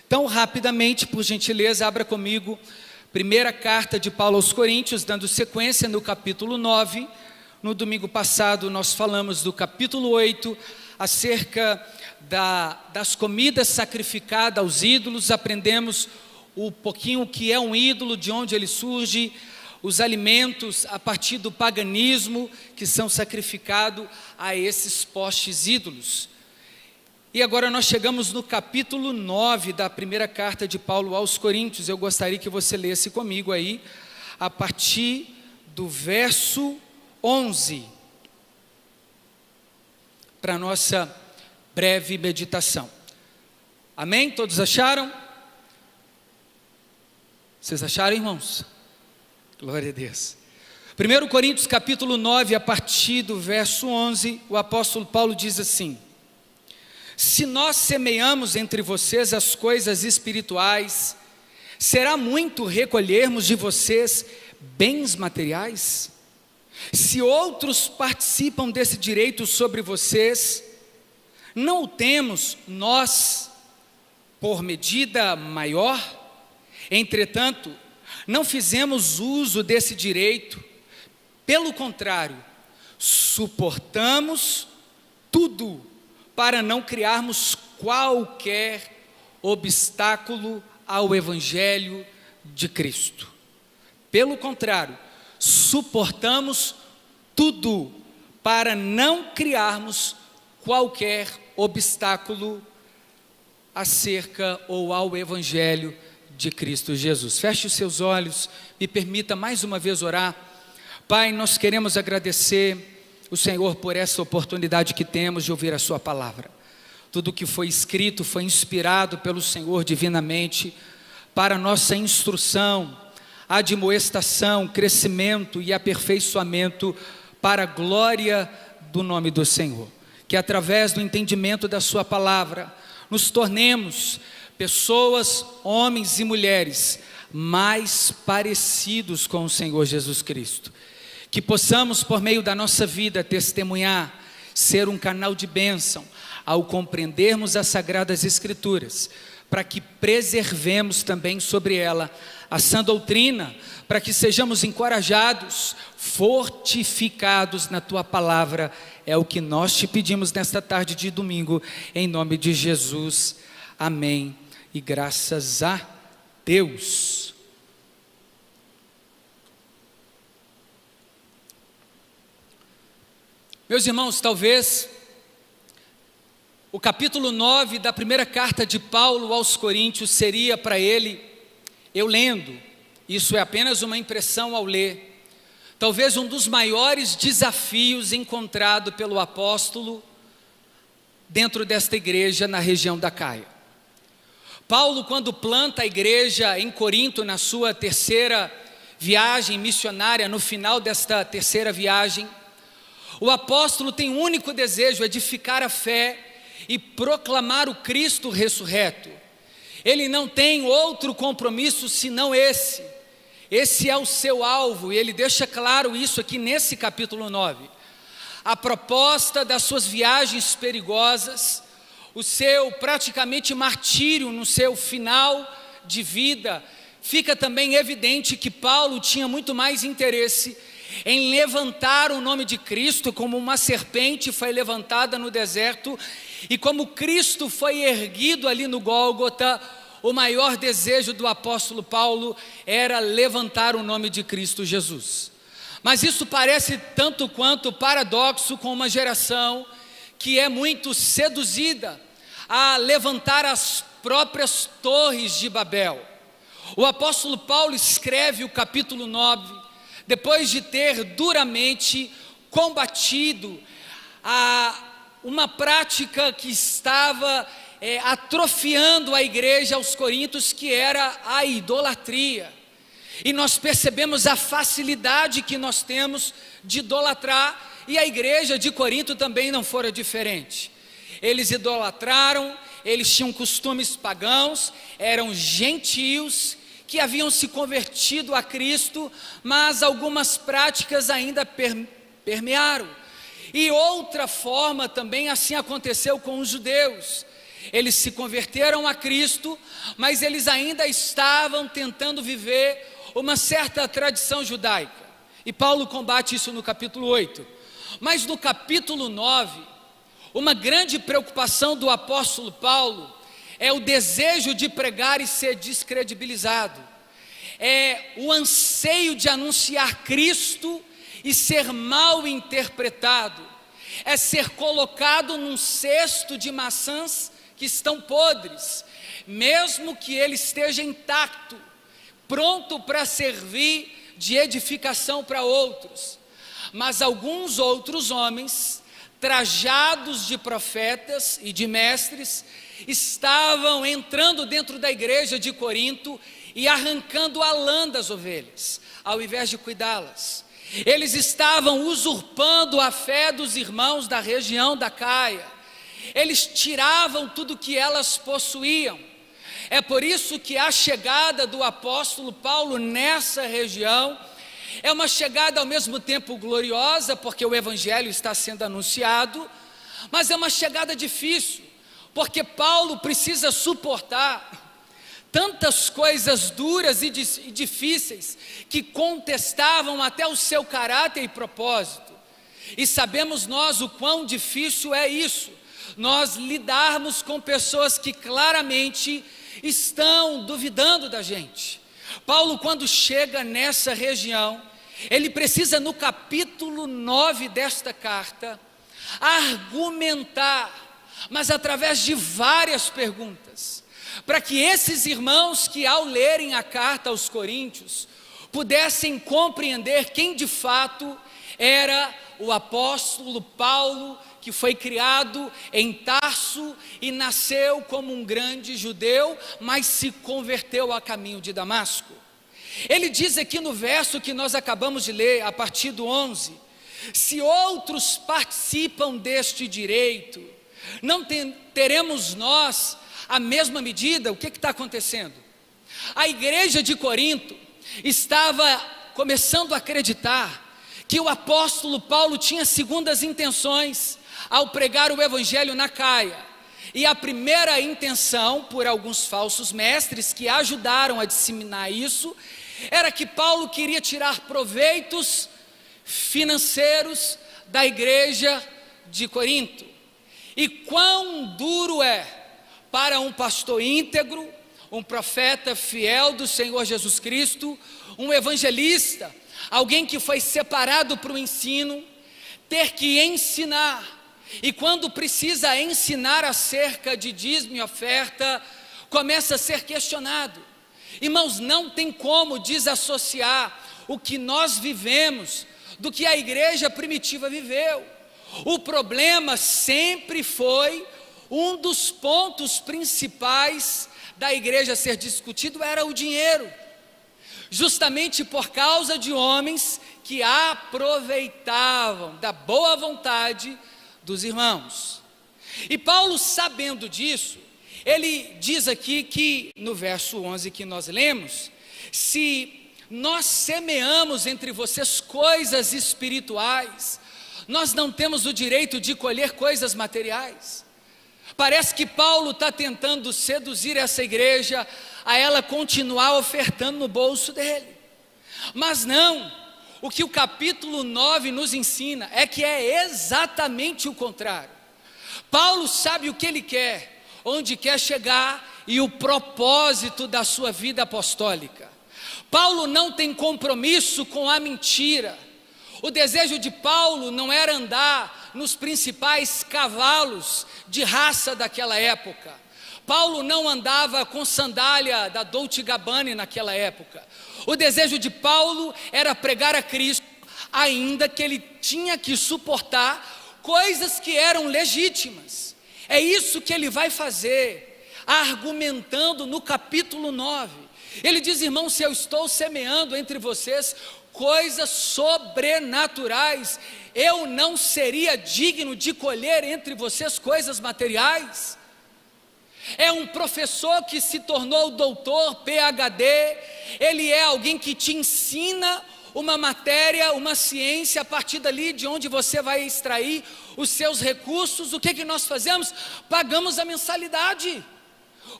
Então, rapidamente, por gentileza, abra comigo, primeira carta de Paulo aos Coríntios, dando sequência no capítulo 9. No domingo passado nós falamos do capítulo 8, acerca das comidas sacrificadas aos ídolos. Aprendemos um pouquinho o que é um ídolo, de onde ele surge, os alimentos a partir do paganismo que são sacrificados a esses postes ídolos. E agora nós chegamos no capítulo 9 da primeira carta de Paulo aos Coríntios. Eu gostaria que você lesse comigo aí, a partir do verso 11, para a nossa breve meditação. Amém? Todos acharam? Vocês acharam, irmãos? Glória a Deus. 1 Coríntios capítulo 9, a partir do verso 11, o apóstolo Paulo diz assim: se nós semeamos entre vocês as coisas espirituais, será muito recolhermos de vocês bens materiais? Se outros participam desse direito sobre vocês, não o temos nós por medida maior? Entretanto, não fizemos uso desse direito, pelo contrário, suportamos tudo para não criarmos qualquer obstáculo ao Evangelho de Cristo. Pelo contrário, suportamos tudo para não criarmos qualquer obstáculo acerca ou ao Evangelho de Cristo Jesus. Feche os seus olhos, me permita mais uma vez orar. Pai, nós queremos agradecer o Senhor por essa oportunidade que temos de ouvir a sua palavra. Tudo que foi escrito foi inspirado pelo Senhor divinamente para nossa instrução, admoestação, crescimento e aperfeiçoamento para a glória do nome do Senhor. Que através do entendimento da sua palavra nos tornemos pessoas, homens e mulheres mais parecidos com o Senhor Jesus Cristo. Que possamos, por meio da nossa vida, testemunhar, ser um canal de bênção ao compreendermos as Sagradas Escrituras, para que preservemos também sobre ela a sã doutrina, para que sejamos encorajados, fortificados na Tua Palavra. É o que nós te pedimos nesta tarde de domingo, em nome de Jesus. Amém e graças a Deus. Meus irmãos, talvez o capítulo 9 da primeira carta de Paulo aos Coríntios seria para ele, eu lendo, isso é apenas uma impressão ao ler, talvez um dos maiores desafios encontrado pelo apóstolo dentro desta igreja na região da Caia. Paulo, quando planta a igreja em Corinto, na sua terceira viagem missionária, no final desta terceira viagem, o apóstolo tem um único desejo: edificar a fé e proclamar o Cristo ressurreto. Ele não tem outro compromisso senão esse. Esse é o seu alvo, e ele deixa claro isso aqui nesse capítulo 9. A proposta das suas viagens perigosas, o seu praticamente martírio no seu final de vida, fica também evidente que Paulo tinha muito mais interesse em levantar o nome de Cristo, como uma serpente foi levantada no deserto, e como Cristo foi erguido ali no Gólgota, o maior desejo do apóstolo Paulo era levantar o nome de Cristo Jesus. Mas isso parece tanto quanto paradoxo com uma geração que é muito seduzida a levantar as próprias torres de Babel. O apóstolo Paulo escreve o capítulo 9, depois de ter duramente combatido uma prática que estava atrofiando a igreja aos Coríntios, que era a idolatria. E nós percebemos a facilidade que nós temos de idolatrar, e a igreja de Corinto também não fora diferente. Eles idolatraram, eles tinham costumes pagãos, eram gentios que haviam se convertido a Cristo, mas algumas práticas ainda permearam. E outra forma também assim aconteceu com os judeus. Eles se converteram a Cristo, mas eles ainda estavam tentando viver uma certa tradição judaica. E Paulo combate isso no capítulo 8. Mas no capítulo 9, uma grande preocupação do apóstolo Paulo é o desejo de pregar e ser descredibilizado. É o anseio de anunciar Cristo e ser mal interpretado. É ser colocado num cesto de maçãs que estão podres, mesmo que ele esteja intacto, pronto para servir de edificação para outros. Mas alguns outros homens, trajados de profetas e de mestres, estavam entrando dentro da igreja de Corinto e arrancando a lã das ovelhas, ao invés de cuidá-las. Eles estavam usurpando a fé dos irmãos da região da Caia. Eles tiravam tudo que elas possuíam. É por isso que a chegada do apóstolo Paulo nessa região é uma chegada ao mesmo tempo gloriosa, porque o evangelho está sendo anunciado, mas é uma chegada difícil, porque Paulo precisa suportar tantas coisas duras e difíceis que contestavam até o seu caráter e propósito. E sabemos nós o quão difícil é isso, nós lidarmos com pessoas que claramente estão duvidando da gente. Paulo, quando chega nessa região, ele precisa no capítulo 9 desta carta argumentar, mas através de várias perguntas, para que esses irmãos que ao lerem a carta aos Coríntios pudessem compreender quem de fato era o apóstolo Paulo, que foi criado em Tarso e nasceu como um grande judeu, mas se converteu a caminho de Damasco. Ele diz aqui no verso que nós acabamos de ler, a partir do 11, se outros participam deste direito, não teremos nós a mesma medida? O que está acontecendo? A igreja de Corinto estava começando a acreditar que o apóstolo Paulo tinha segundas intenções ao pregar o evangelho na Caia. E a primeira intenção, por alguns falsos mestres que ajudaram a disseminar isso, era que Paulo queria tirar proveitos financeiros da igreja de Corinto. E quão duro é para um pastor íntegro, um profeta fiel do Senhor Jesus Cristo, um evangelista, alguém que foi separado para o ensino, ter que ensinar. E quando precisa ensinar acerca de dízimo e oferta, começa a ser questionado. Irmãos, não tem como desassociar o que nós vivemos do que a igreja primitiva viveu. O problema sempre foi, um dos pontos principais da igreja a ser discutido era o dinheiro, justamente por causa de homens que aproveitavam da boa vontade dos irmãos. E Paulo, sabendo disso, ele diz aqui que no verso 11 que nós lemos, se nós semeamos entre vocês coisas espirituais, nós não temos o direito de colher coisas materiais. Parece que Paulo está tentando seduzir essa igreja a ela continuar ofertando no bolso dele. Mas não, o que o capítulo 9 nos ensina é que é exatamente o contrário. Paulo sabe o que ele quer, onde quer chegar e o propósito da sua vida apostólica. Paulo não tem compromisso com a mentira. O desejo de Paulo não era andar nos principais cavalos de raça daquela época. Paulo não andava com sandália da Dolce & Gabbana naquela época. O desejo de Paulo era pregar a Cristo, ainda que ele tinha que suportar coisas que eram legítimas. É isso que ele vai fazer, argumentando no capítulo 9. Ele diz: irmão, se eu estou semeando entre vocês coisas sobrenaturais, eu não seria digno de colher entre vocês coisas materiais? É um professor que se tornou doutor, PhD, ele é alguém que te ensina uma matéria, uma ciência, a partir dali de onde você vai extrair os seus recursos, o que nós fazemos? Pagamos a mensalidade,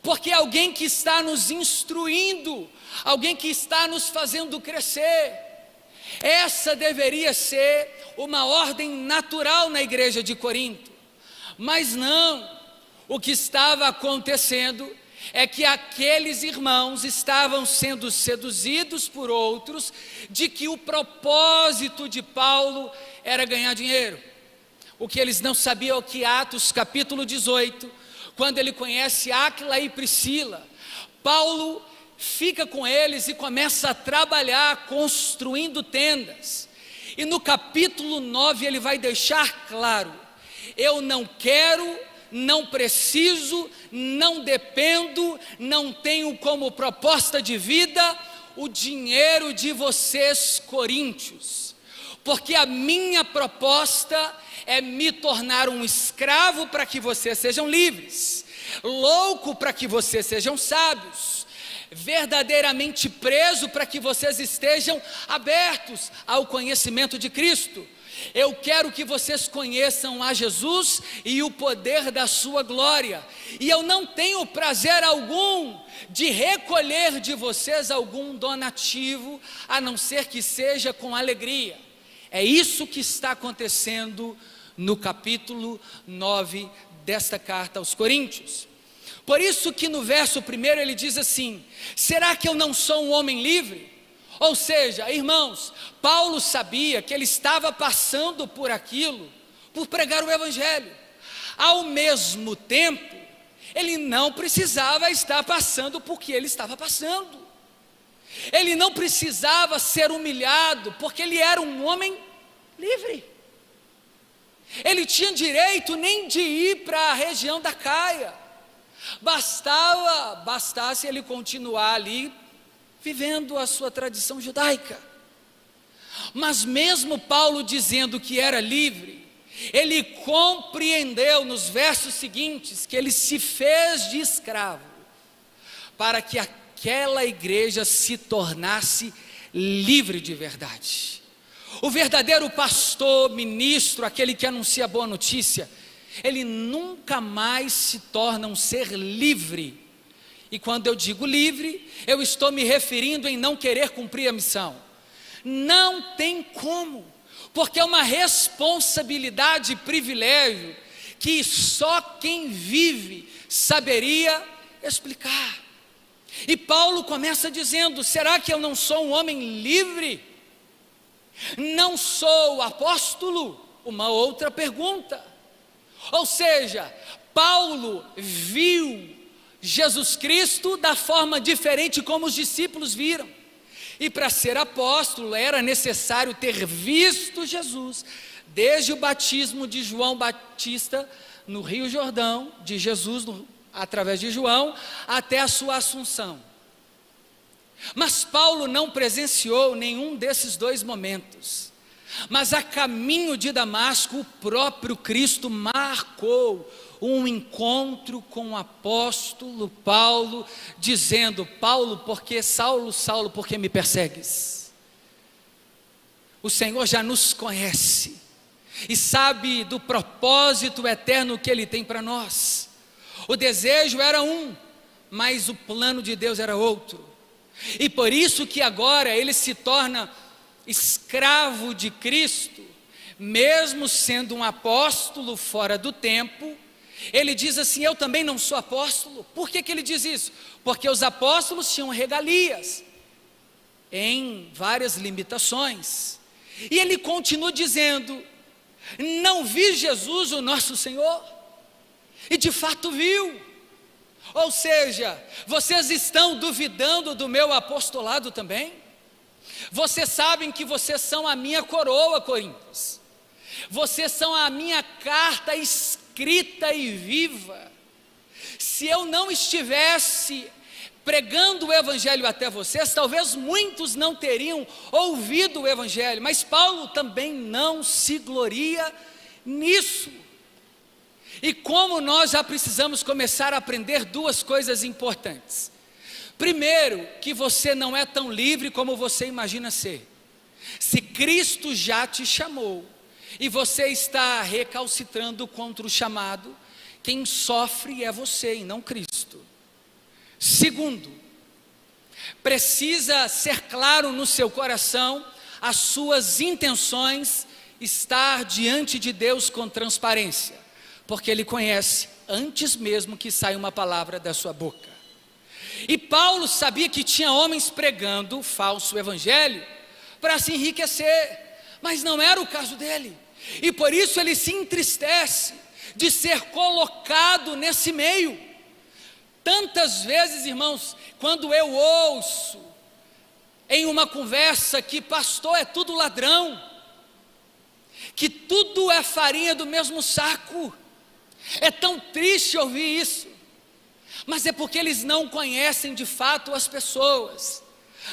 porque alguém que está nos instruindo, alguém que está nos fazendo crescer. Essa deveria ser uma ordem natural na igreja de Corinto, mas não. O que estava acontecendo é que aqueles irmãos estavam sendo seduzidos por outros, de que o propósito de Paulo era ganhar dinheiro. O que eles não sabiam é que Atos capítulo 18, quando ele conhece Áquila e Priscila, Paulo fica com eles e começa a trabalhar construindo tendas. E no capítulo 9 ele vai deixar claro: eu não quero, não preciso, não dependo, não tenho como proposta de vida o dinheiro de vocês, coríntios, porque a minha proposta é me tornar um escravo para que vocês sejam livres, louco para que vocês sejam sábios, verdadeiramente preso para que vocês estejam abertos ao conhecimento de Cristo. Eu quero que vocês conheçam a Jesus e o poder da sua glória, e eu não tenho prazer algum de recolher de vocês algum donativo, a não ser que seja com alegria. É isso que está acontecendo no capítulo 9 desta carta aos Coríntios. Por isso que no verso 1 ele diz assim: será que eu não sou um homem livre? Ou seja, irmãos, Paulo sabia que ele estava passando por aquilo, por pregar o evangelho. Ao mesmo tempo, ele não precisava estar passando por que ele estava passando. Ele não precisava ser humilhado, porque ele era um homem livre. Ele tinha direito nem de ir para a região da Caia. Bastasse ele continuar ali, vivendo a sua tradição judaica. Mas mesmo Paulo dizendo que era livre, ele compreendeu nos versos seguintes que ele se fez de escravo, para que aquela igreja se tornasse livre de verdade. O verdadeiro pastor, ministro, aquele que anuncia a boa notícia, ele nunca mais se torna um ser livre. E quando eu digo livre, eu estou me referindo em não querer cumprir a missão. Não tem como, porque é uma responsabilidade e privilégio que só quem vive saberia explicar. E Paulo começa dizendo: será que eu não sou um homem livre? Não sou apóstolo? Uma outra pergunta. Ou seja, Paulo viu Jesus Cristo da forma diferente como os discípulos viram. E para ser apóstolo era necessário ter visto Jesus, desde o batismo de João Batista no Rio Jordão, de Jesus através de João, até a sua assunção. Mas Paulo não presenciou nenhum desses dois momentos. Mas a caminho de Damasco, o próprio Cristo marcou um encontro com o apóstolo Paulo, dizendo: Paulo, Saulo, Saulo, por que me persegues? O Senhor já nos conhece e sabe do propósito eterno que Ele tem para nós. O desejo era um, mas o plano de Deus era outro. E por isso que agora ele se torna escravo de Cristo, mesmo sendo um apóstolo fora do tempo. Ele diz assim: eu também não sou apóstolo. Por que ele diz isso? Porque os apóstolos tinham regalias, em várias limitações. E ele continua dizendo: não vi Jesus o nosso Senhor? E de fato viu. Ou seja, vocês estão duvidando do meu apostolado também? Vocês sabem que vocês são a minha coroa, Coríntios. Vocês são a minha carta escrita e viva. Se eu não estivesse pregando o evangelho até vocês, talvez muitos não teriam ouvido o evangelho. Mas Paulo também não se gloria nisso. E como nós já precisamos começar a aprender duas coisas importantes. Primeiro, que você não é tão livre como você imagina ser. Se Cristo já te chamou e você está recalcitrando contra o chamado, quem sofre é você e não Cristo. Segundo, precisa ser claro no seu coração as suas intenções, estar diante de Deus com transparência, porque Ele conhece antes mesmo que saia uma palavra da sua boca. E Paulo sabia que tinha homens pregando o falso evangelho para se enriquecer, mas não era o caso dele, e por isso ele se entristece de ser colocado nesse meio. Tantas vezes, irmãos, quando eu ouço em uma conversa que pastor é tudo ladrão, que tudo é farinha do mesmo saco, é tão triste ouvir isso, mas é porque eles não conhecem de fato as pessoas.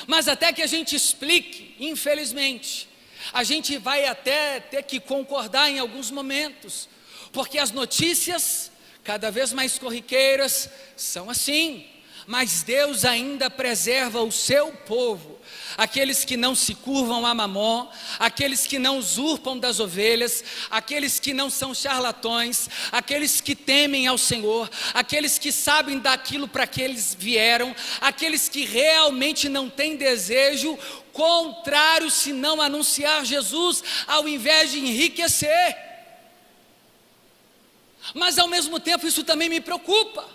Mas até que a gente explique, infelizmente, a gente vai até ter que concordar em alguns momentos, porque as notícias, cada vez mais corriqueiras, são assim. Mas Deus ainda preserva o seu povo, aqueles que não se curvam a Mamon, aqueles que não usurpam das ovelhas, aqueles que não são charlatões, aqueles que temem ao Senhor, aqueles que sabem daquilo para que eles vieram, aqueles que realmente não têm desejo contrário senão anunciar Jesus, ao invés de enriquecer. Mas ao mesmo tempo isso também me preocupa,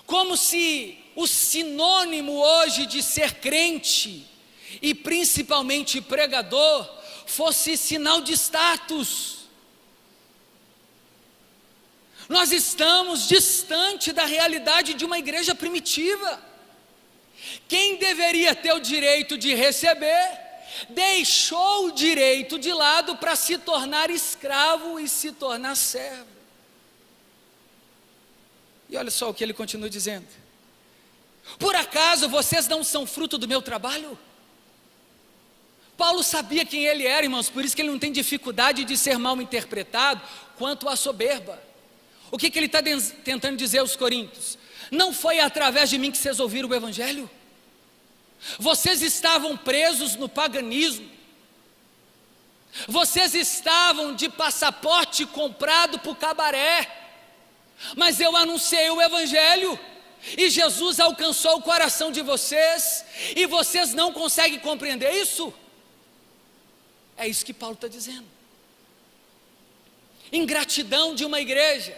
como se o sinônimo hoje de ser crente, e principalmente pregador, fosse sinal de status. Nós estamos distante da realidade de uma igreja primitiva. Quem deveria ter o direito de receber, deixou o direito de lado para se tornar escravo e se tornar servo. E olha só o que ele continua dizendo: por acaso vocês não são fruto do meu trabalho? Paulo sabia quem ele era, irmãos, por isso que ele não tem dificuldade de ser mal interpretado quanto à soberba. O que ele está tentando dizer aos coríntios? Não foi através de mim que vocês ouviram o evangelho? Vocês estavam presos no paganismo, vocês estavam de passaporte comprado por cabaré, mas eu anunciei o evangelho, e Jesus alcançou o coração de vocês, e vocês não conseguem compreender isso? É isso que Paulo está dizendo. Ingratidão de uma igreja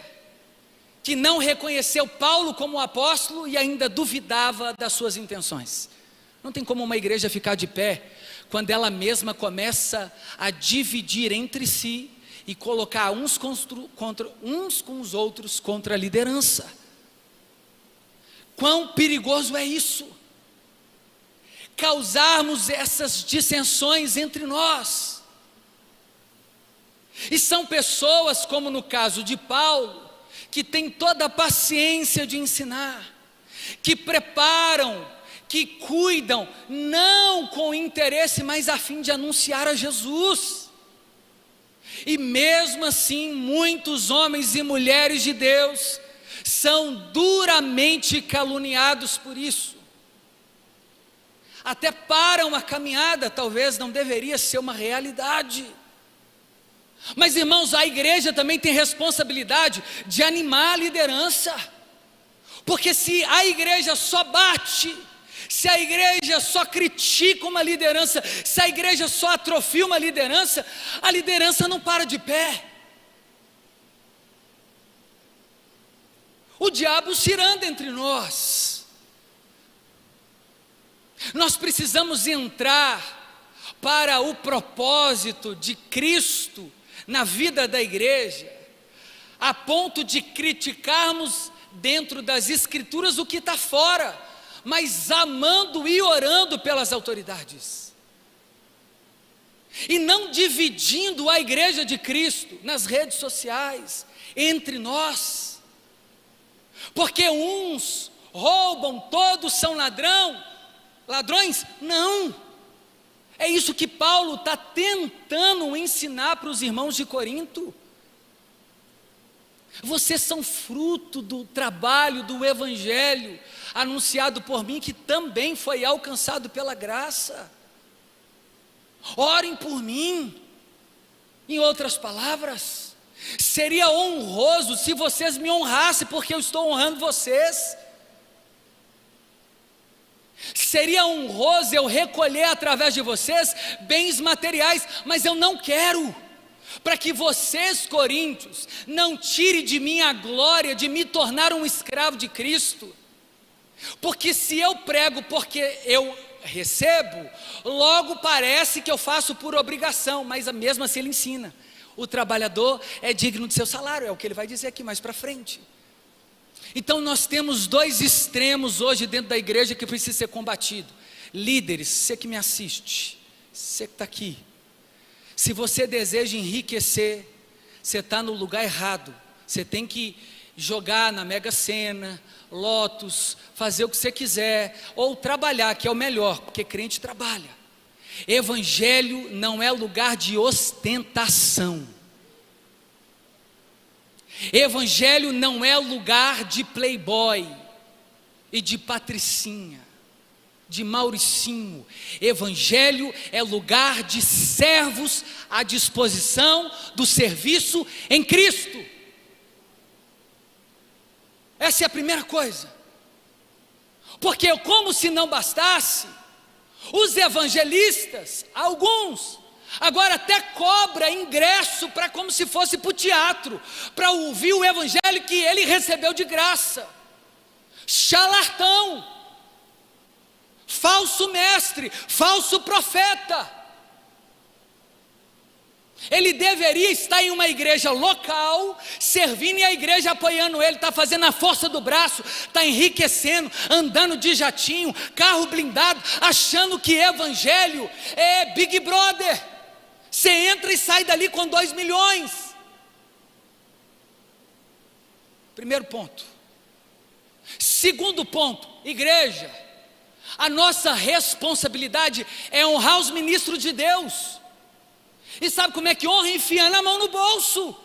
que não reconheceu Paulo como apóstolo e ainda duvidava das suas intenções. Não tem como uma igreja ficar de pé quando ela mesma começa a dividir entre si e colocar uns com os outros contra a liderança. Quão perigoso é isso? Causarmos essas dissensões entre nós. E são pessoas, como no caso de Paulo, que têm toda a paciência de ensinar, que preparam, que cuidam, não com interesse, mas a fim de anunciar a Jesus. E mesmo assim, muitos homens e mulheres de Deus são duramente caluniados por isso. Até param a caminhada, talvez não deveria ser uma realidade. Mas irmãos, a igreja também tem responsabilidade de animar a liderança, porque se a igreja só bate, se a igreja só critica uma liderança, se a igreja só atrofia uma liderança, a liderança não para de pé. O diabo ciranda entre nós. Nós precisamos entrar para o propósito de Cristo na vida da igreja, a ponto de criticarmos dentro das escrituras o que está fora, mas amando e orando pelas autoridades, e não dividindo a igreja de Cristo nas redes sociais, entre nós, porque uns roubam, todos são ladrões? Não, é isso que Paulo está tentando ensinar para os irmãos de Corinto. Vocês são fruto do trabalho do evangelho anunciado por mim, que também foi alcançado pela graça. Orem por mim. Em outras palavras, seria honroso se vocês me honrassem, porque eu estou honrando vocês. Seria honroso eu recolher através de vocês bens materiais, mas eu não quero, para que vocês, coríntios, não tirem de mim a glória de me tornar um escravo de Cristo. Porque se eu prego porque eu recebo, logo parece que eu faço por obrigação, mas mesmo assim ele ensina: o trabalhador é digno de seu salário, é o que ele vai dizer aqui mais para frente. Então nós temos dois extremos hoje dentro da igreja que precisa ser combatido. Líderes, você que me assiste, você que está aqui, se você deseja enriquecer, você está no lugar errado. Você tem que jogar na Mega Sena, lotos, fazer o que você quiser, ou trabalhar, que é o melhor, porque crente trabalha. Evangelho não é lugar de ostentação. Evangelho não é lugar de playboy e de patricinha, de Mauricinho. Evangelho é lugar de servos à disposição do serviço em Cristo. Essa é a primeira coisa. Porque como se não bastasse, os evangelistas, alguns, agora até cobra ingresso para como se fosse para o teatro, para ouvir o evangelho que ele recebeu de graça. Charlatão, falso mestre, falso profeta. Ele deveria estar em uma igreja local, servindo, e a igreja apoiando ele, está fazendo a força do braço, está enriquecendo, andando de jatinho, carro blindado, achando que evangelho é Big Brother. Você entra e sai dali com 2 milhões. Primeiro ponto. Segundo ponto, igreja, a nossa responsabilidade é honrar os ministros de Deus. E sabe como é que honra? Enfiando a mão no bolso.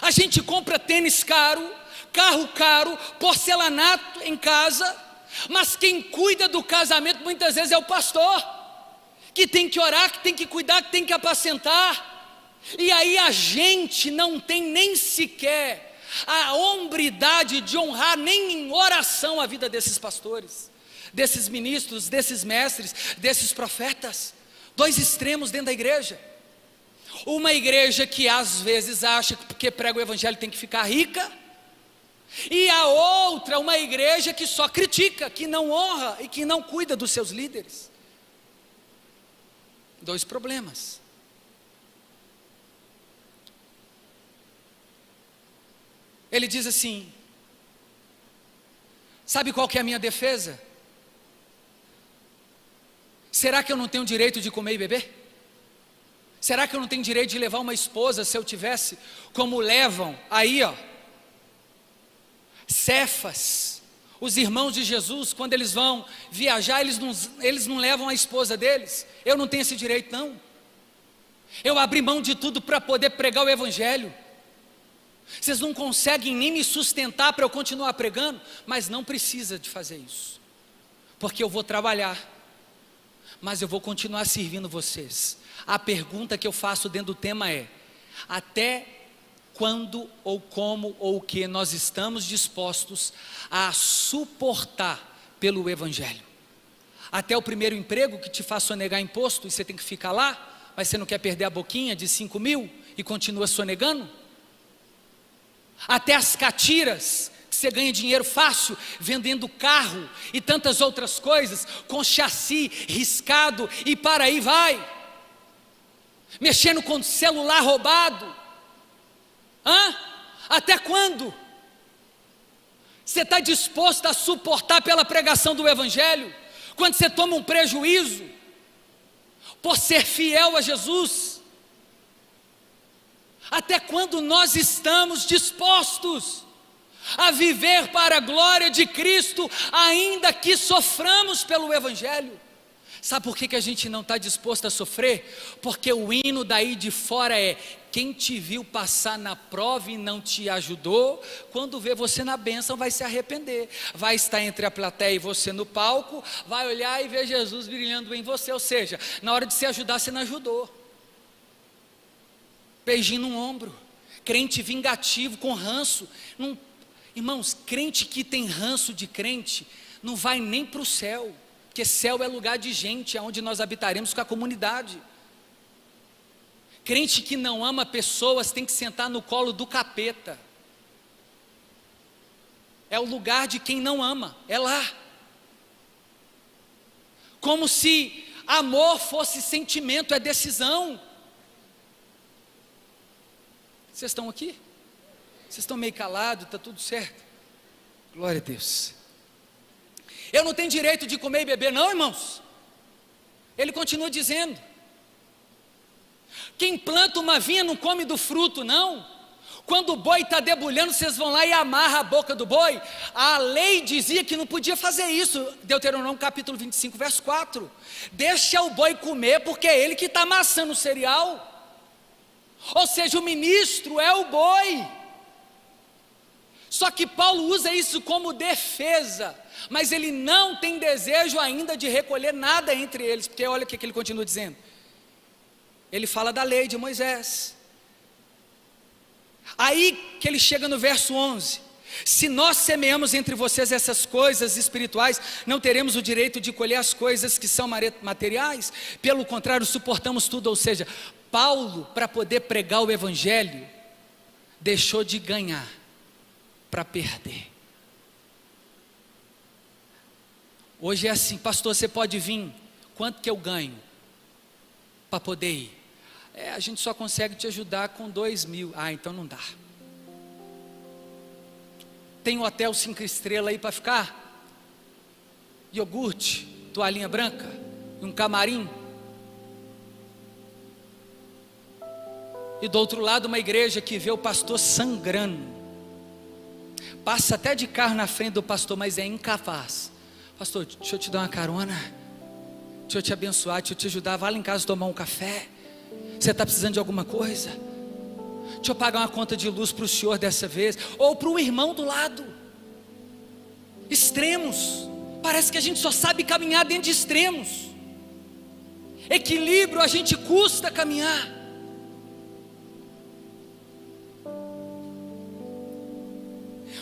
A gente compra tênis caro, carro caro, porcelanato em casa, mas quem cuida do casamento muitas vezes é o pastor, que tem que orar, que tem que cuidar, que tem que apacentar. E aí a gente não tem nem sequer a hombridade de honrar nem em oração a vida desses pastores, desses ministros, desses mestres, desses profetas. Dois extremos dentro da igreja. Uma igreja que às vezes acha que porque prega o evangelho tem que ficar rica, e a outra, uma igreja que só critica, que não honra e que não cuida dos seus líderes. Dois problemas. Ele diz assim: sabe qual que é a minha defesa? Será que eu não tenho direito de comer e beber? Será que eu não tenho direito de levar uma esposa se eu tivesse, como levam aí, Cefas, os irmãos de Jesus, quando eles vão viajar, eles não levam a esposa deles? Eu não tenho esse direito, não. Eu abri mão de tudo para poder pregar o evangelho. Vocês não conseguem nem me sustentar para eu continuar pregando, mas não precisa de fazer isso, porque eu vou trabalhar, mas eu vou continuar servindo vocês. A pergunta que eu faço dentro do tema é: até quando ou como ou o que nós estamos dispostos a suportar pelo evangelho? Até o primeiro emprego que te faz sonegar imposto e você tem que ficar lá, mas você não quer perder a boquinha de 5 mil e continua sonegando? Até as catiras, que você ganha dinheiro fácil, vendendo carro e tantas outras coisas, com chassi riscado e para aí vai, mexendo com celular roubado. Até quando? Você está disposto a suportar pela pregação do evangelho, quando você toma um prejuízo, por ser fiel a Jesus? Até quando nós estamos dispostos a viver para a glória de Cristo, ainda que soframos pelo evangelho? Sabe por que a gente não está disposto a sofrer? Porque o hino daí de fora é: quem te viu passar na prova e não te ajudou, quando vê você na bênção vai se arrepender, vai estar entre a plateia e você no palco, vai olhar e ver Jesus brilhando em você. Ou seja, na hora de se ajudar você não ajudou. beijinho no ombro. Crente vingativo, com ranço. Não, irmãos, crente que tem ranço de crente, não vai nem para o céu, porque céu é lugar de gente, é onde nós habitaremos com a comunidade. Crente que não ama pessoas tem que sentar no colo do capeta. É o lugar de quem não ama, é lá. Como se amor fosse sentimento, é decisão. Vocês estão aqui? Vocês estão meio calados, está tudo certo? Glória a Deus. Eu não tenho direito de comer e beber, não, irmãos. Ele continua dizendo: quem planta uma vinha não come do fruto, não. Quando o boi está debulhando, vocês vão lá e amarram a boca do boi. A lei dizia que não podia fazer isso. Deuteronômio capítulo 25, verso 4. Deixa o boi comer, porque é ele que está amassando o cereal. Ou seja, o ministro é o boi. Só que Paulo usa isso como defesa, mas ele não tem desejo ainda de recolher nada entre eles, porque olha o que ele continua dizendo. Ele fala da lei de Moisés. Aí que ele chega no verso 11: se nós semeamos entre vocês essas coisas espirituais, não teremos o direito de colher as coisas que são materiais, pelo contrário, suportamos tudo. Ou seja, Paulo, para poder pregar o evangelho, deixou de ganhar para perder. Hoje é assim: pastor, você pode vir, quanto que eu ganho para poder ir? A gente só consegue te ajudar com 2.000. Então não dá. Tem um hotel 5 estrelas aí para ficar? Iogurte, toalhinha branca, um camarim. E do outro lado uma igreja que vê o pastor sangrando, passa até de carro na frente do pastor, mas é incapaz. Pastor, deixa eu te dar uma carona, deixa eu te abençoar, deixa eu te ajudar, vai lá em casa tomar um café. Você está precisando de alguma coisa? Deixa eu pagar uma conta de luz para o senhor dessa vez. Ou para um irmão do lado. Extremos. Parece que a gente só sabe caminhar dentro de extremos. Equilíbrio a gente custa caminhar.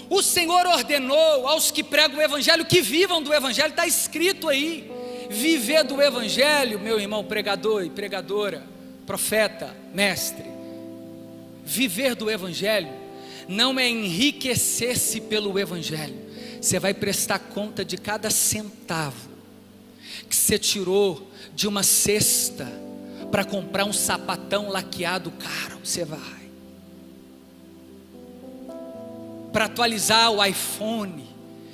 O Senhor ordenou aos que pregam o evangelho que vivam do evangelho. Está escrito aí: viver do evangelho, meu irmão pregador e pregadora, profeta, mestre. Viver do evangelho não é enriquecer-se pelo evangelho. Você vai prestar conta de cada centavo que você tirou de uma cesta para comprar um sapatão laqueado caro. Você vai para atualizar o iPhone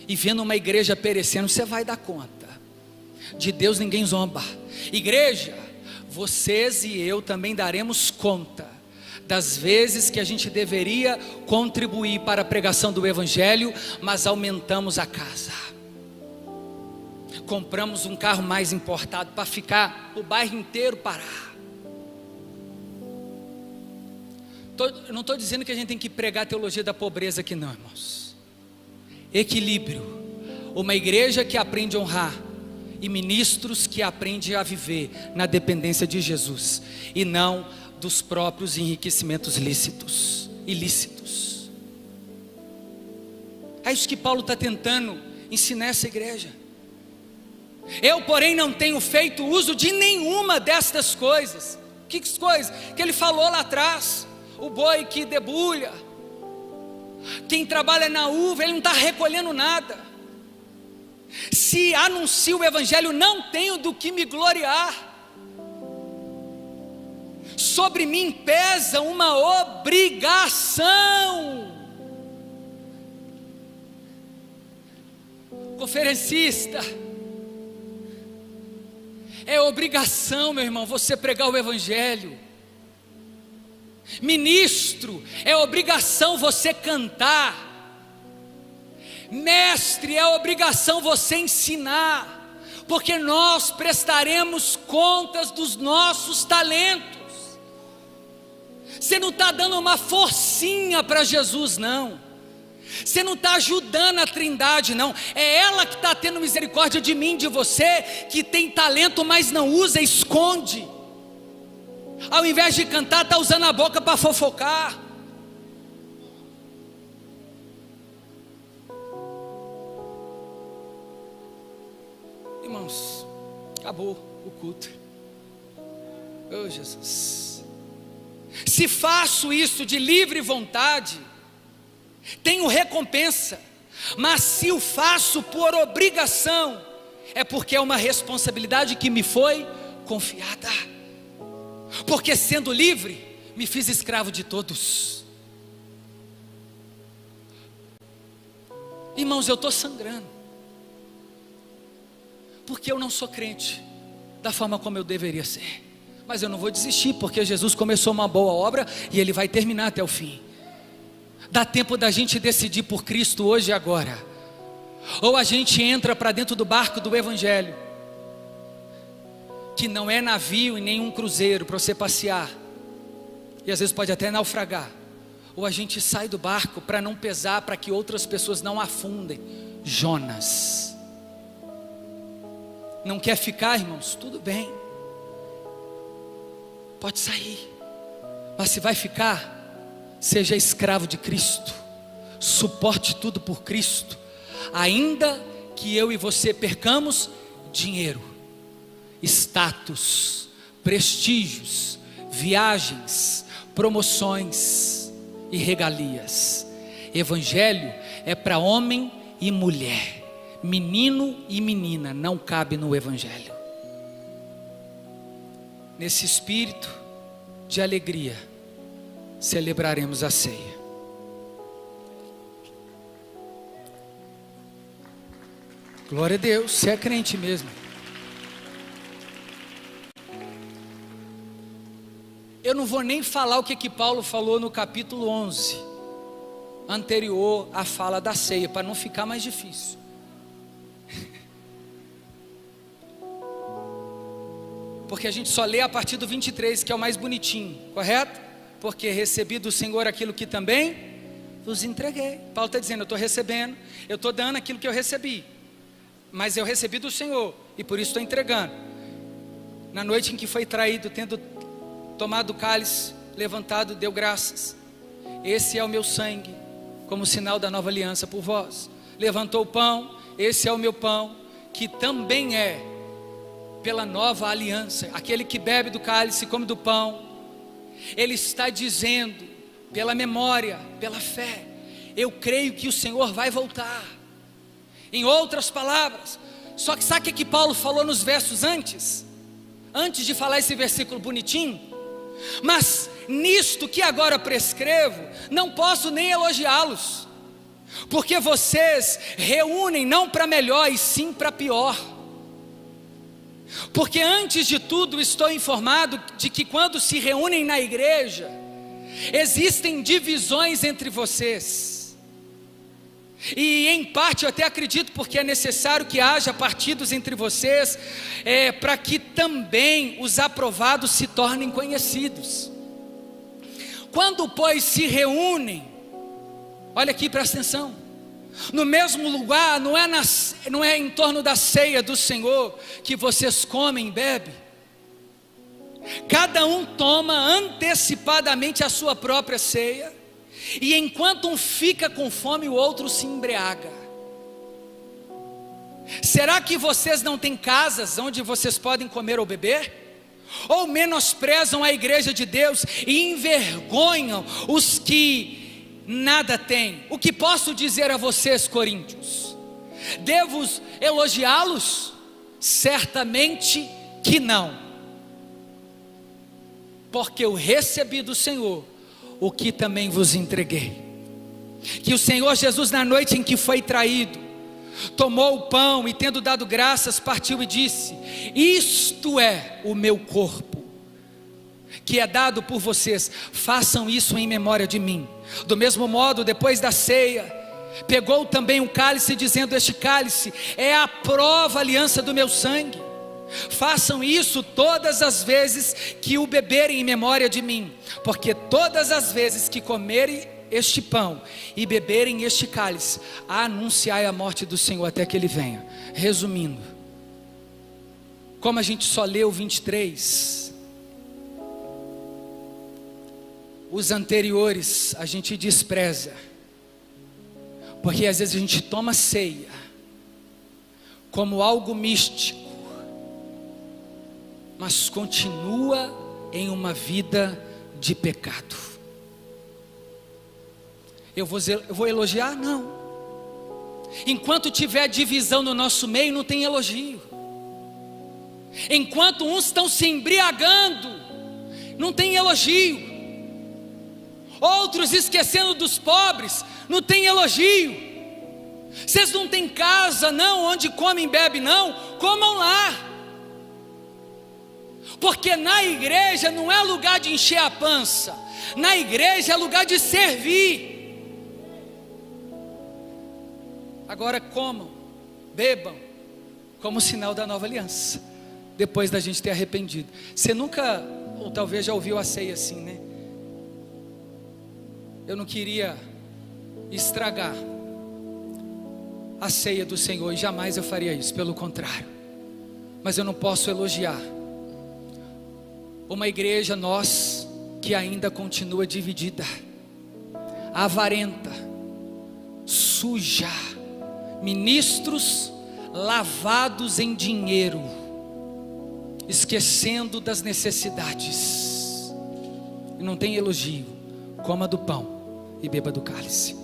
e vendo uma igreja perecendo. Você vai dar conta. De Deus ninguém zomba. Igreja, vocês e eu também daremos conta das vezes que a gente deveria contribuir para a pregação do evangelho, mas aumentamos a casa, compramos um carro mais importado para ficar o bairro inteiro parar. Eu não estou dizendo que a gente tem que pregar a teologia da pobreza aqui não, irmãos. Equilíbrio. Uma igreja que aprende a honrar e ministros que aprendem a viver na dependência de Jesus e não dos próprios enriquecimentos ilícitos. É isso que Paulo está tentando ensinar essa igreja. Eu, porém, não tenho feito uso de nenhuma destas coisas. Que coisas? Que ele falou lá atrás. O boi que debulha, quem trabalha na uva, ele não está recolhendo nada. Se anuncio o evangelho, não tenho do que me gloriar. Sobre mim pesa uma obrigação. Conferencista, é obrigação, meu irmão, você pregar o evangelho. Ministro, é obrigação você cantar. Mestre, é obrigação você ensinar, porque nós prestaremos contas dos nossos talentos. Você não está dando uma forcinha para Jesus, não. Você não está ajudando a Trindade, não. É ela que está tendo misericórdia de mim, de você, que tem talento, mas não usa, esconde. Ao invés de cantar, está usando a boca para fofocar. Irmãos, acabou o culto. Oh Jesus, se faço isso de livre vontade, tenho recompensa, mas se o faço por obrigação, é porque é uma responsabilidade que me foi confiada, porque sendo livre, me fiz escravo de todos. Irmãos, eu estou sangrando, porque eu não sou crente da forma como eu deveria ser, mas eu não vou desistir, porque Jesus começou uma boa obra e Ele vai terminar até o fim. Dá tempo da gente decidir por Cristo hoje e agora, ou a gente entra para dentro do barco do Evangelho, que não é navio e nem um cruzeiro para você passear, e às vezes pode até naufragar, ou a gente sai do barco para não pesar, para que outras pessoas não afundem. Jonas não quer ficar, irmãos, tudo bem, pode sair, mas se vai ficar, seja escravo de Cristo, suporte tudo por Cristo, ainda que eu e você percamos dinheiro, status, prestígios, viagens, promoções e regalias. Evangelho é para homem e mulher, menino e menina, não cabe no Evangelho. Nesse espírito de alegria, celebraremos a ceia. Glória a Deus, você é crente mesmo. Eu não vou nem falar o que Paulo falou no capítulo 11, anterior à fala da ceia, para não ficar mais difícil. Porque a gente só lê a partir do 23, que é o mais bonitinho, correto? Porque recebi do Senhor aquilo que também vos entreguei. Paulo está dizendo, eu estou recebendo, eu estou dando aquilo que eu recebi, mas eu recebi do Senhor, e por isso estou entregando. Na noite em que foi traído, tendo tomado o cálice, levantado, deu graças. Esse é o meu sangue, como sinal da nova aliança por vós. Levantou o pão, esse é o meu pão, que também é pela nova aliança. Aquele que bebe do cálice e come do pão, ele está dizendo, pela memória, pela fé, eu creio que o Senhor vai voltar. Em outras palavras, só que sabe o que Paulo falou nos versos antes de falar esse versículo bonitinho? Mas nisto que agora prescrevo, não posso nem elogiá-los, porque vocês reúnem não para melhor e sim para pior. Porque antes de tudo estou informado de que quando se reúnem na igreja, existem divisões entre vocês, e em parte eu até acredito, porque é necessário que haja partidos entre vocês, para que também os aprovados se tornem conhecidos. Quando pois se reúnem, olha aqui, presta atenção, no mesmo lugar, não é em torno da ceia do Senhor que vocês comem e bebem. Cada um toma antecipadamente a sua própria ceia, e enquanto um fica com fome, o outro se embriaga. Será que vocês não têm casas onde vocês podem comer ou beber? Ou menosprezam a igreja de Deus e envergonham os que nada têm? O que posso dizer a vocês, coríntios? Devo elogiá-los? Certamente que não, porque eu recebi do Senhor o que também vos entreguei, que o Senhor Jesus, na noite em que foi traído, tomou o pão e, tendo dado graças, partiu e disse: isto é o meu corpo, que é dado por vocês, façam isso em memória de mim. Do mesmo modo, depois da ceia, pegou também um cálice, dizendo: este cálice é a prova aliança do meu sangue. Façam isso todas as vezes que o beberem em memória de mim, porque todas as vezes que comerem este pão e beberem este cálice, anunciai a morte do Senhor até que Ele venha. Resumindo, como a gente só leu 23, os anteriores a gente despreza, porque às vezes a gente toma ceia como algo místico, mas continua em uma vida de pecado. Eu vou elogiar? Não. Enquanto tiver divisão no nosso meio, não tem elogio. Enquanto uns estão se embriagando, não tem elogio. Outros esquecendo dos pobres, não tem elogio. Vocês não têm casa não, onde comem e bebem não, comam lá. Porque na igreja não é lugar de encher a pança, na igreja é lugar de servir. Agora comam, bebam, como sinal da nova aliança, depois da gente ter arrependido. Você nunca, ou talvez já ouviu a ceia assim, né? Eu não queria estragar a ceia do Senhor, e jamais eu faria isso, pelo contrário. Mas eu não posso elogiar uma igreja, nós, que ainda continua dividida, avarenta, suja, ministros lavados em dinheiro, esquecendo das necessidades, e não tem elogio. Coma do pão e beba do cálice.